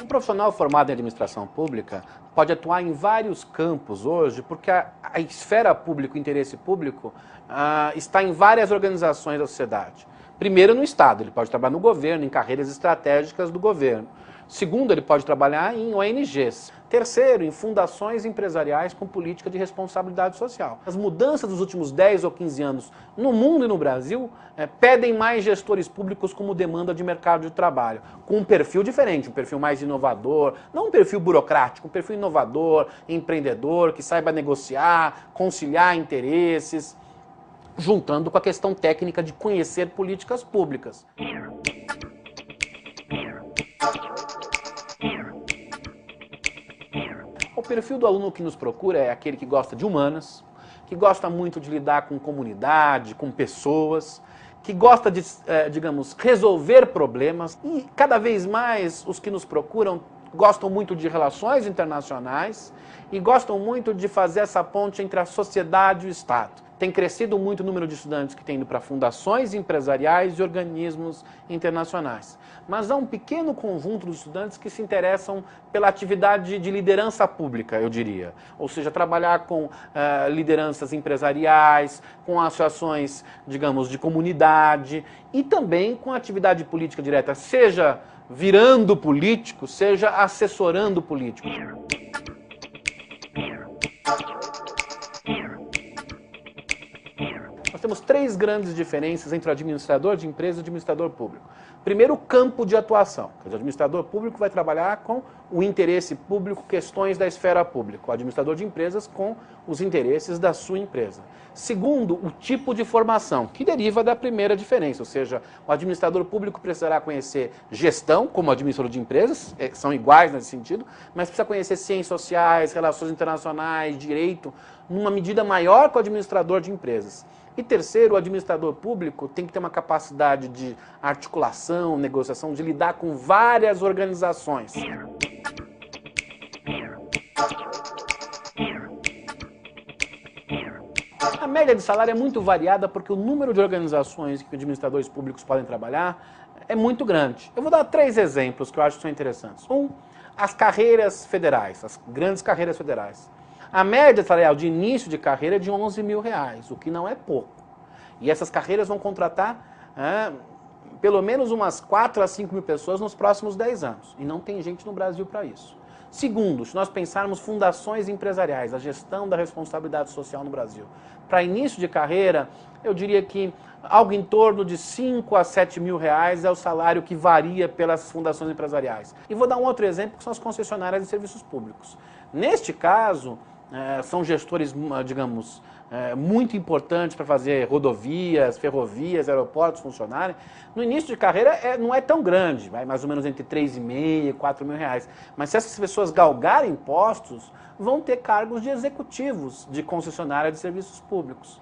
profissional formado em administração pública pode atuar em vários campos hoje, porque a esfera pública, o interesse público, está em várias organizações da sociedade. Primeiro, no Estado, ele pode trabalhar no governo, em carreiras estratégicas do governo. Segundo, ele pode trabalhar em ONGs. Terceiro, em fundações empresariais com política de responsabilidade social. As mudanças dos últimos 10 ou 15 anos no mundo e no Brasil pedem mais gestores públicos como demanda de mercado de trabalho, com um perfil diferente, um perfil mais inovador, não um perfil burocrático, um perfil inovador, empreendedor, que saiba negociar, conciliar interesses, juntando com a questão técnica de conhecer políticas públicas. O perfil do aluno que nos procura é aquele que gosta de humanas, que gosta muito de lidar com comunidade, com pessoas, que gosta de, digamos, resolver problemas. E cada vez mais os que nos procuram gostam muito de relações internacionais e gostam muito de fazer essa ponte entre a sociedade e o Estado. Tem crescido muito o número de estudantes que têm ido para fundações empresariais e organismos internacionais. Mas há um pequeno conjunto de estudantes que se interessam pela atividade de liderança pública, eu diria. Ou seja, trabalhar com lideranças empresariais, com associações, digamos, de comunidade e também com atividade política direta, seja virando político, seja assessorando político. Nós temos três grandes diferenças entre o administrador de empresa e o administrador público. Primeiro, o campo de atuação. O administrador público vai trabalhar com o interesse público, questões da esfera pública. O administrador de empresas com os interesses da sua empresa. Segundo, o tipo de formação, que deriva da primeira diferença. Ou seja, o administrador público precisará conhecer gestão, como o administrador de empresas, são iguais nesse sentido, mas precisa conhecer ciências sociais, relações internacionais, direito, numa medida maior que o administrador de empresas. E terceiro, o administrador público tem que ter uma capacidade de articulação, negociação, de lidar com várias organizações. A média de salário é muito variada porque o número de organizações que administradores públicos podem trabalhar é muito grande. Eu vou dar 3 exemplos que eu acho que são interessantes. As carreiras federais, as grandes carreiras federais. A média salarial de início de carreira é de R$11 mil, o que não é pouco. E essas carreiras vão contratar pelo menos umas 4 a 5 mil pessoas nos próximos 10 anos. E não tem gente no Brasil para isso. Segundo, se nós pensarmos fundações empresariais, a gestão da responsabilidade social no Brasil. Para início de carreira, eu diria que algo em torno de 5 a 7 mil reais é o salário que varia pelas fundações empresariais. E vou dar um outro exemplo, que são as concessionárias de serviços públicos. Neste caso, são gestores, digamos, muito importantes para fazer rodovias, ferrovias, aeroportos funcionarem. No início de carreira não é tão grande, vai mais ou menos entre 3,5 e 4 mil reais. Mas se essas pessoas galgarem postos, vão ter cargos de executivos de concessionária de serviços públicos.